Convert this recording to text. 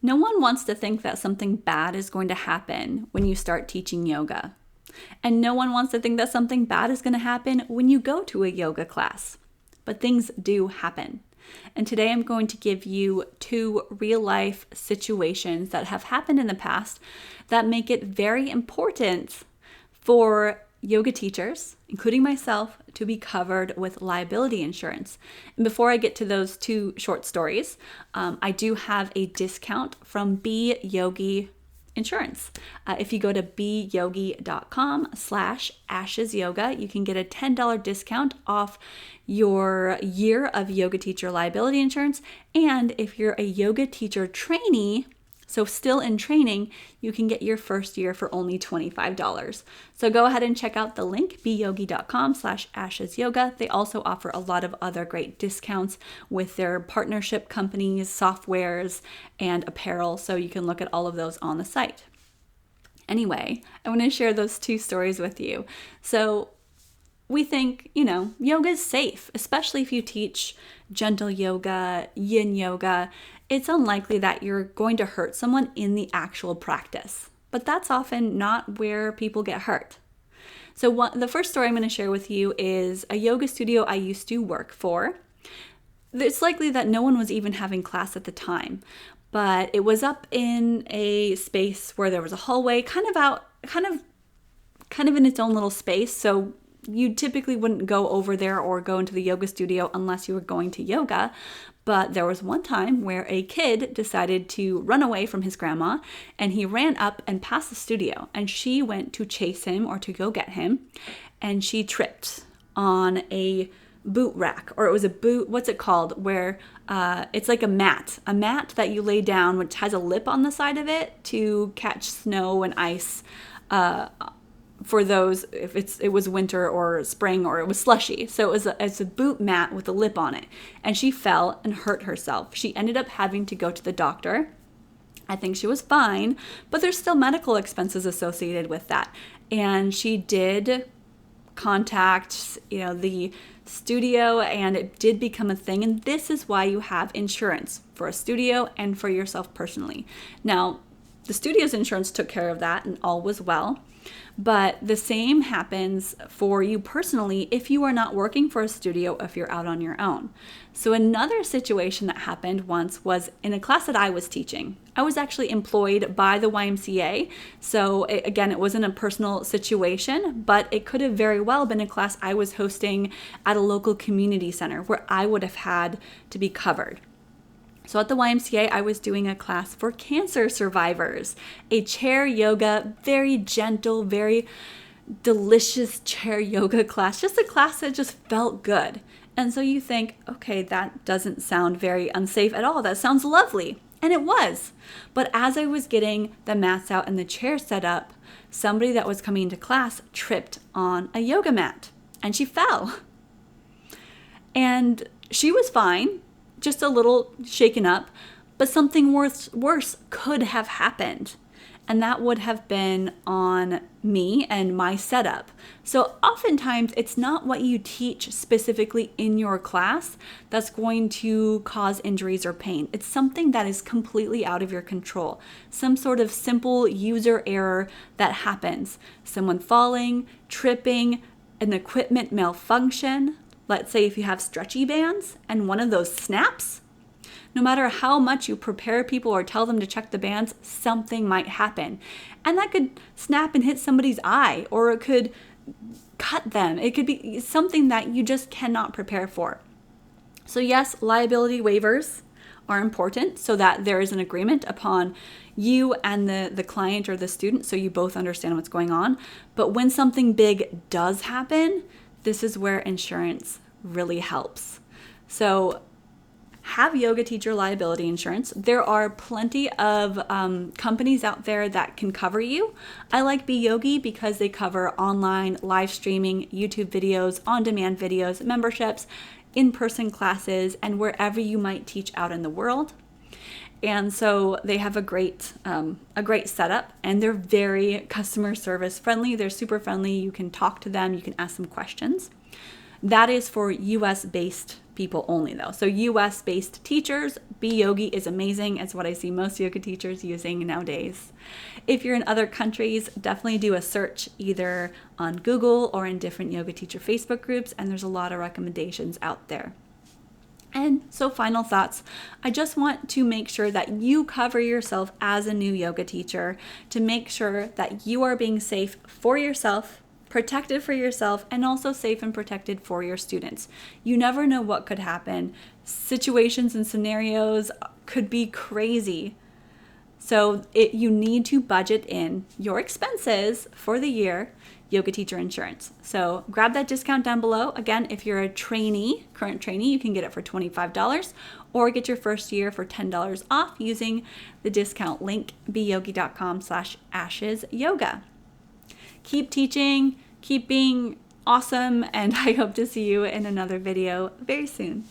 No one wants to think that something bad is going to happen when you start teaching yoga. And no one wants to think that something bad is going to happen when you go to a yoga class. But things do happen. And today I'm going to give you 2 real life situations that have happened in the past that make it very important for yoga teachers, including myself, to be covered with liability insurance. And before I get to those 2 short stories, I do have a discount from Be Yogi Insurance. If you go to beyogi.com/ashes yoga, you can get a $10 discount off your year of yoga teacher liability insurance. And if you're a yoga teacher trainee, so still in training, you can get your first year for only $25. So go ahead and check out the link, beyogi.com/ashes yoga. They also offer a lot of other great discounts with their partnership companies, softwares, and apparel. So you can look at all of those on the site. Anyway, I want to share those 2 stories with you. So we think, yoga is safe, especially if you teach gentle yoga, yin yoga. It's unlikely that you're going to hurt someone in the actual practice, but that's often not where people get hurt. So the first story I'm going to share with you is a yoga studio I used to work for. It's likely that no one was even having class at the time, but it was up in a space where there was a hallway kind of in its own little space. So you typically wouldn't go over there or go into the yoga studio unless you were going to yoga. But there was one time where a kid decided to run away from his grandma, and he ran up and past the studio, and she went to chase him or to go get him, and she tripped on a boot rack, or it was a boot, what's it called, where it's like a mat that you lay down, which has a lip on the side of it to catch snow and ice for those if it was winter or spring or it was slushy. So it's a boot mat with a lip on it. And she fell and hurt herself. She ended up having to go to the doctor. I think she was fine, but there's still medical expenses associated with that. And she did contact, the studio, and it did become a thing. And this is why you have insurance for a studio and for yourself personally. Now, the studio's insurance took care of that and all was well. But the same happens for you personally if you are not working for a studio, if you're out on your own. So another situation that happened once was in a class that I was teaching. I was actually employed by the YMCA. So again, it wasn't a personal situation, but it could have very well been a class I was hosting at a local community center where I would have had to be covered. So at the YMCA, I was doing a class for cancer survivors, a chair yoga, very gentle, very delicious chair yoga class, just a class that just felt good. And so you think, okay, that doesn't sound very unsafe at all. That sounds lovely. And it was. But as I was getting the mats out and the chair set up, somebody that was coming into class tripped on a yoga mat and she fell. And she was fine, just a little shaken up, but something worse could have happened. And that would have been on me and my setup. So oftentimes it's not what you teach specifically in your class that's going to cause injuries or pain. It's something that is completely out of your control. Some sort of simple user error that happens. Someone falling, tripping, an equipment malfunction. Let's say if you have stretchy bands and one of those snaps, no matter how much you prepare people or tell them to check the bands, something might happen. And that could snap and hit somebody's eye, or it could cut them. It could be something that you just cannot prepare for. So yes, liability waivers are important so that there is an agreement upon you and the client or the student so you both understand what's going on. But when something big does happen, this is where insurance really helps. So have yoga teacher liability insurance. There are plenty of companies out there that can cover you. I like Be Yogi because they cover online live streaming, YouTube videos, on-demand videos, memberships, in-person classes, and wherever you might teach out in the world. And so they have a great setup, and they're very customer service friendly. They're super friendly. You can talk to them. You can ask them questions. That is for US based people only though. So US based teachers, BeYogi is amazing. It's what I see most yoga teachers using nowadays. If you're in other countries, definitely do a search either on Google or in different yoga teacher Facebook groups, and there's a lot of recommendations out there. And so final thoughts, I just want to make sure that you cover yourself as a new yoga teacher to make sure that you are being safe for yourself, protected for yourself, and also safe and protected for your students. You never know what could happen. Situations and scenarios could be crazy. So you need to budget in your expenses for the year, yoga teacher insurance. So grab that discount down below. Again, if you're a trainee, current trainee, you can get it for $25 or get your first year for $10 off using the discount link beyogi.com/ashesyoga. Keep teaching, keep being awesome, and I hope to see you in another video very soon.